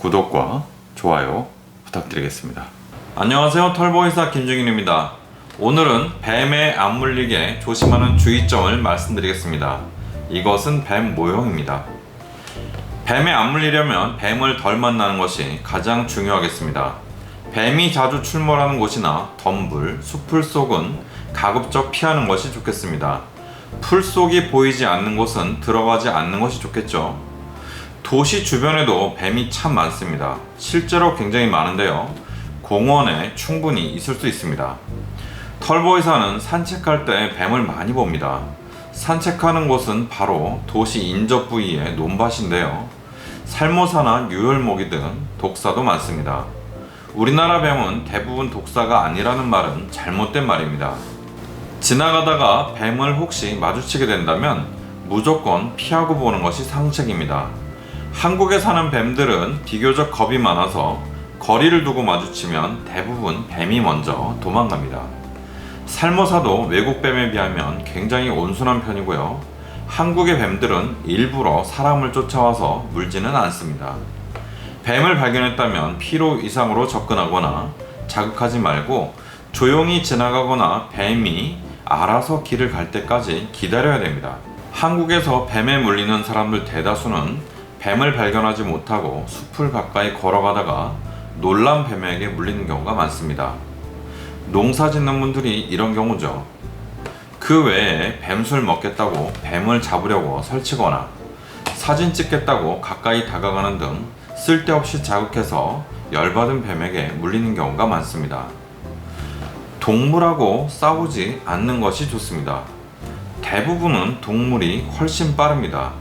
구독과 좋아요 부탁드리겠습니다. 안녕하세요, 털보이사 김중인입니다. 오늘은 뱀에 안 물리게 조심하는 주의점을 말씀드리겠습니다. 이것은 뱀 모형입니다. 뱀에 안 물리려면 뱀을 덜 만나는 것이 가장 중요하겠습니다. 뱀이 자주 출몰하는 곳이나 덤불, 수풀 속은 가급적 피하는 것이 좋겠습니다. 풀 속이 보이지 않는 곳은 들어가지 않는 것이 좋겠죠. 도시 주변에도 뱀이 참 많습니다. 실제로 굉장히 많은데요, 공원에 충분히 있을 수 있습니다. 털보이사는 산책할 때 뱀을 많이 봅니다. 산책하는 곳은 바로 도시 인접 부위의 논밭인데요, 살모사나 유혈모기 등 독사도 많습니다. 우리나라 뱀은 대부분 독사가 아니라는 말은 잘못된 말입니다. 지나가다가 뱀을 혹시 마주치게 된다면 무조건 피하고 보는 것이 상책입니다. 한국에 사는 뱀들은 비교적 겁이 많아서 거리를 두고 마주치면 대부분 뱀이 먼저 도망갑니다. 살모사도 외국 뱀에 비하면 굉장히 온순한 편이고요, 한국의 뱀들은 일부러 사람을 쫓아와서 물지는 않습니다. 뱀을 발견했다면 필요 이상으로 접근하거나 자극하지 말고 조용히 지나가거나 뱀이 알아서 길을 갈 때까지 기다려야 됩니다. 한국에서 뱀에 물리는 사람들 대다수는 뱀을 발견하지 못하고 숲을 가까이 걸어가다가 놀란 뱀에게 물리는 경우가 많습니다. 농사 짓는 분들이 이런 경우죠. 그 외에 뱀술 먹겠다고 뱀을 잡으려고 설치거나 사진 찍겠다고 가까이 다가가는 등 쓸데없이 자극해서 열받은 뱀에게 물리는 경우가 많습니다. 동물하고 싸우지 않는 것이 좋습니다. 대부분은 동물이 훨씬 빠릅니다.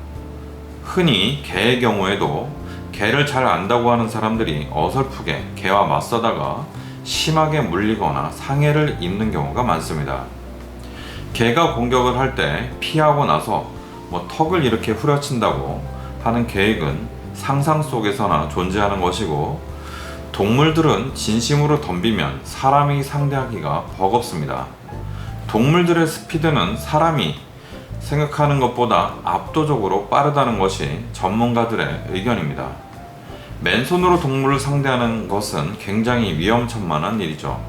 흔히 개의 경우에도 개를 잘 안다고 하는 사람들이 어설프게 개와 맞서다가 심하게 물리거나 상해를 입는 경우가 많습니다. 개가 공격을 할 때 피하고 나서 턱을 이렇게 후려친다고 하는 계획은 상상 속에서나 존재하는 것이고, 동물들은 진심으로 덤비면 사람이 상대하기가 버겁습니다. 동물들의 스피드는 사람이 생각하는 것보다 압도적으로 빠르다는 것이 전문가들의 의견입니다. 맨손으로 동물을 상대하는 것은 굉장히 위험천만한 일이죠.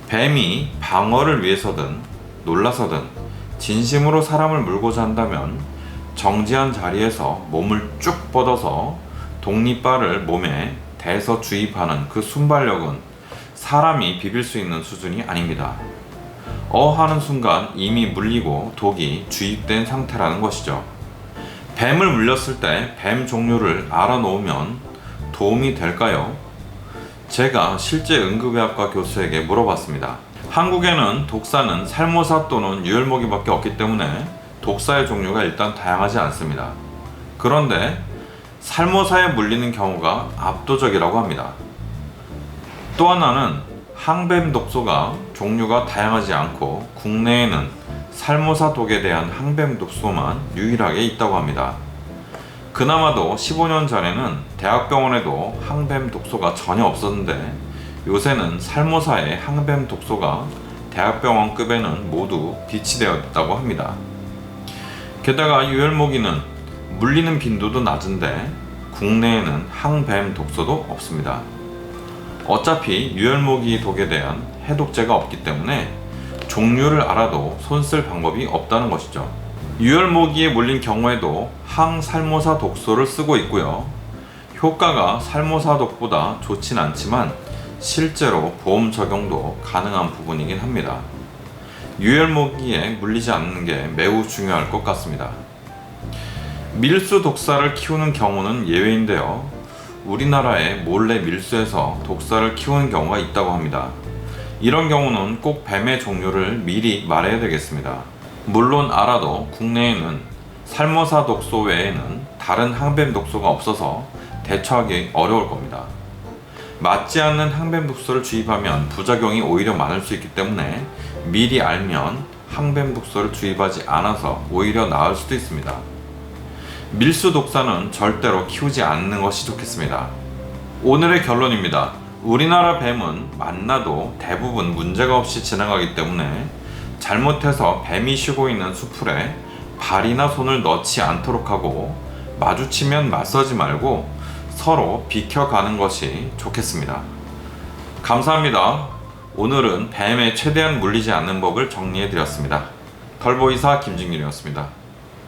뱀이 방어를 위해서든 놀라서든 진심으로 사람을 물고자 한다면 정지한 자리에서 몸을 쭉 뻗어서 독립발을 몸에 대서 주입하는 그 순발력은 사람이 비빌 수 있는 수준이 아닙니다. 하는 순간 이미 물리고 독이 주입된 상태라는 것이죠. 뱀을 물렸을 때 뱀 종류를 알아놓으면 도움이 될까요? 제가 실제 응급의학과 교수에게 물어봤습니다. 한국에는 독사는 살모사 또는 유혈모기밖에 없기 때문에 독사의 종류가 일단 다양하지 않습니다. 그런데 살모사에 물리는 경우가 압도적이라고 합니다. 또 하나는 항뱀 독소가 종류가 다양하지 않고 국내에는 살모사 독에 대한 항뱀 독소만 유일하게 있다고 합니다. 그나마도 15년 전에는 대학병원에도 항뱀 독소가 전혀 없었는데 요새는 살모사의 항뱀 독소가 대학병원급에는 모두 비치되어 있다고 합니다. 게다가 유혈모기는 물리는 빈도도 낮은데 국내에는 항뱀 독소도 없습니다. 어차피 유혈모기 독에 대한 해독제가 없기 때문에 종류를 알아도 손쓸 방법이 없다는 것이죠. 유혈모기에 물린 경우에도 항살모사 독소를 쓰고 있고요, 효과가 살모사 독보다 좋진 않지만 실제로 보험 적용도 가능한 부분이긴 합니다. 유혈모기에 물리지 않는 게 매우 중요할 것 같습니다. 밀수 독사를 키우는 경우는 예외인데요, 우리나라에 몰래 밀수해서 독사를 키우는 경우가 있다고 합니다. 이런 경우는 꼭 뱀의 종류를 미리 말해야 되겠습니다. 물론 알아도 국내에는 살모사 독소 외에는 다른 항뱀 독소가 없어서 대처하기 어려울 겁니다. 맞지 않는 항뱀 독소를 주입하면 부작용이 오히려 많을 수 있기 때문에 미리 알면 항뱀 독소를 주입하지 않아서 오히려 나을 수도 있습니다. 밀수 독사는 절대로 키우지 않는 것이 좋겠습니다. 오늘의 결론입니다. 우리나라 뱀은 만나도 대부분 문제가 없이 지나가기 때문에 잘못해서 뱀이 쉬고 있는 수풀에 발이나 손을 넣지 않도록 하고 마주치면 맞서지 말고 서로 비켜가는 것이 좋겠습니다. 감사합니다. 오늘은 뱀에 최대한 물리지 않는 법을 정리해 드렸습니다. 털보이사 김진균이었습니다.